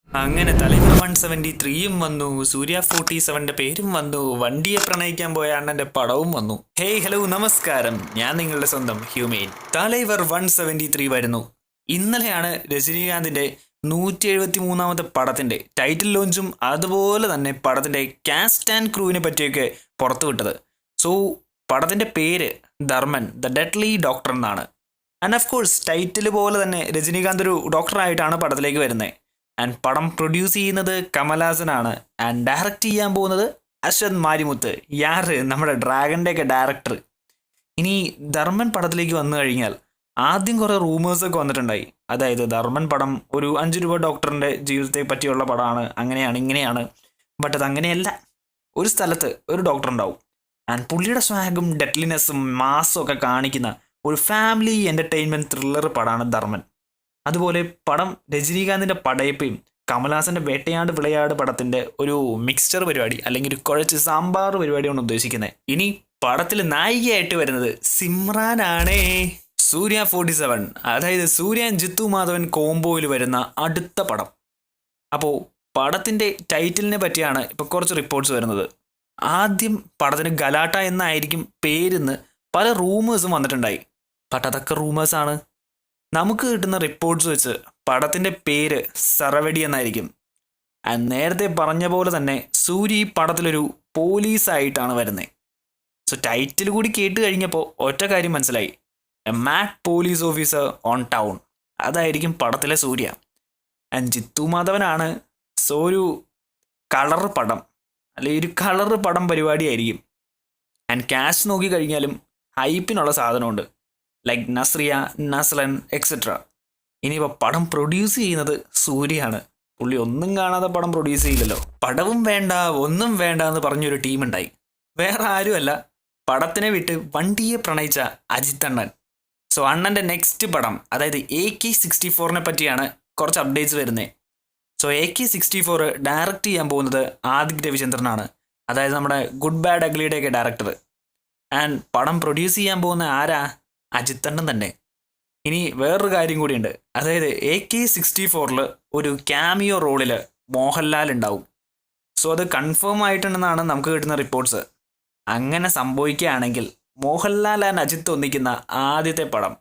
അങ്ങനെ തലൈവർ 173യും വന്നു, സൂര്യ 47ന്റെ പേരും വന്നു, വണ്ടിയെ പ്രണയിക്കാൻ പോയ അണ്ണന്റെ പടവും വന്നു. ഹേയ് ഹലോ നമസ്കാരം, ഞാൻ നിങ്ങളുടെ സ്വന്തം ഹ്യൂമെയിൻ. തലൈവർ 173 വരുന്നു. ഇന്നലെയാണ് രജനീകാന്തിന്റെ 173ാമത്തെ പടത്തിന്റെ ടൈറ്റിൽ ലോഞ്ചും അതുപോലെ തന്നെ പടത്തിന്റെ കാസ്റ്റ് ആൻഡ് ക്രൂവിനെ പറ്റിയൊക്കെ പുറത്തുവിട്ടത്. സോ പടത്തിന്റെ പേര് ധർമ്മൻ ദ ഡെഡ്ലി ഡോക്ടർ എന്നാണ്. ആൻഡ് ഓഫ് കോഴ്സ് ടൈറ്റിൽ പോലെ തന്നെ രജനീകാന്ത് ഒരു ഡോക്ടറായിട്ടാണ് പടത്തിലേക്ക് വരുന്നത്. ആൻഡ് പടം പ്രൊഡ്യൂസ് ചെയ്യുന്നത് കമൽഹാസനാണ്. ആൻഡ് ഡയറക്റ്റ് ചെയ്യാൻ പോകുന്നത് അശ്വന്ത് മാരിമുത്ത്, നമ്മുടെ ഡ്രാഗന്റെ ഒക്കെ ഡയറക്ടർ. ഇനി ധർമ്മൻ പടത്തിലേക്ക് വന്നു കഴിഞ്ഞാൽ ആദ്യം കുറേ റൂമേഴ്സൊക്കെ വന്നിട്ടുണ്ടായി. അതായത് ധർമ്മൻ പടം ഒരു 5 രൂപ ഡോക്ടറിന്റെ ജീവിതത്തെ പറ്റിയുള്ള പടമാണ്, അങ്ങനെയാണ് ഇങ്ങനെയാണ്. ബട്ട് അത് അങ്ങനെയല്ല. ഒരു സ്ഥലത്ത് ഒരു ഡോക്ടർ ഉണ്ടാവും. ആൻഡ് പുള്ളിയുടെ സ്വാഗും ഡെഡ്ലിനെസ്സും മാസും ഒക്കെ കാണിക്കുന്ന ഒരു ഫാമിലി എന്റർടൈൻമെന്റ് ത്രില്ലർ പടമാണ് ധർമ്മൻ. അതുപോലെ പടം രജനീകാന്തിന്റെ പടയപ്പയും കമൽഹാസന്റെ വേട്ടയാട് വിളയാട് പടത്തിന്റെ ഒരു മിക്സ്ചർ പരിപാടി, അല്ലെങ്കിൽ ഒരു കുഴച്ച് സാമ്പാർ പരിപാടിയാണ് ഉദ്ദേശിക്കുന്നത്. ഇനി പടത്തിൽ നായികയായിട്ട് വരുന്നത് സിമ്രാൻ ആണേ. സൂര്യ 47, അതായത് സൂര്യ ജിത്തു മാധവൻ കോംബോയിൽ വരുന്ന അടുത്ത പടം. അപ്പോൾ പടത്തിന്റെ ടൈറ്റിലിനെ പറ്റിയാണ് ഇപ്പൊ കുറച്ച് റിപ്പോർട്ട്സ് വരുന്നത്. ആദ്യം പടത്തിന് ഗലാട്ട എന്നായിരിക്കും പേരെന്ന് പല റൂമേഴ്സും വന്നിട്ടുണ്ടായി. ബട്ട് അതൊക്കെ റൂമേഴ്സാണ്. നമുക്ക് കിട്ടുന്ന റിപ്പോർട്ട്സ് വെച്ച് പടത്തിന്റെ പേര് സറവടി എന്നായിരിക്കും. നേരത്തെ പറഞ്ഞ പോലെ തന്നെ സൂര്യ ഈ പടത്തിലൊരു പോലീസായിട്ടാണ് വരുന്നത്. സോ ടൈറ്റിൽ കൂടി കേട്ട് കഴിഞ്ഞപ്പോൾ ഒറ്റ കാര്യം മനസ്സിലായി, A mad police officer on town. അതായിരിക്കും പടത്തിലെ സൂര്യ. ആൻഡ് ജിത്തു മാധവനാണ്. സോ ഒരു കളർ പടം, അല്ലെങ്കിൽ ഒരു കളർ പടം പരിപാടിയായിരിക്കും. ആൻഡ് ക്യാഷ് നോക്കി കഴിഞ്ഞാലും ഹൈപ്പിനുള്ള സാധനമുണ്ട്, ലൈക്ക് നസ്രിയ, നസ്ലൻ എക്സെട്ര. ഇനിയിപ്പോൾ പടം പ്രൊഡ്യൂസ് ചെയ്യുന്നത് സൂര്യയാണ്. പുള്ളി ഒന്നും കാണാതെ പടം പ്രൊഡ്യൂസ് ചെയ്യില്ലല്ലോ. പടവും വേണ്ട ഒന്നും വേണ്ട എന്ന് പറഞ്ഞൊരു ടീമുണ്ടായി. വേറെ ആരുമല്ല, പടത്തിനെ വിട്ട് വണ്ടിയെ പ്രണയിച്ച അജിത്ത് അണ്ണൻ. സോ അണ്ണൻ്റെ നെക്സ്റ്റ് പടം, അതായത് AK-64 പറ്റിയാണ് കുറച്ച് അപ്ഡേറ്റ്സ് വരുന്നത്. സോ AK-64 ഡയറക്റ്റ് ചെയ്യാൻ പോകുന്നത് ആദിക് രവിചന്ദ്രനാണ്, അതായത് നമ്മുടെ ഗുഡ് ബാഡ് അഗ്ലിയുടെയൊക്കെ ഡയറക്ടർ. ആൻഡ് പടം പ്രൊഡ്യൂസ് ചെയ്യാൻ പോകുന്ന ആരാ? അജിത്തണ്ണൻ തന്നെ. ഇനി വേറൊരു കാര്യം കൂടിയുണ്ട്, അതായത് AK-64 ഒരു ക്യാമിയോ റോളിൽ മോഹൻലാൽ ഉണ്ടാവും. സോ അത് കൺഫേം ആയിട്ടുണ്ടെന്നാണ് നമുക്ക് കിട്ടുന്ന റിപ്പോർട്ട്സ്. അങ്ങനെ സംഭവിക്കുകയാണെങ്കിൽ മോഹൻലാൽ ആൻഡ് അജിത്ത് ഒന്നിക്കുന്ന ആദ്യത്തെ പടം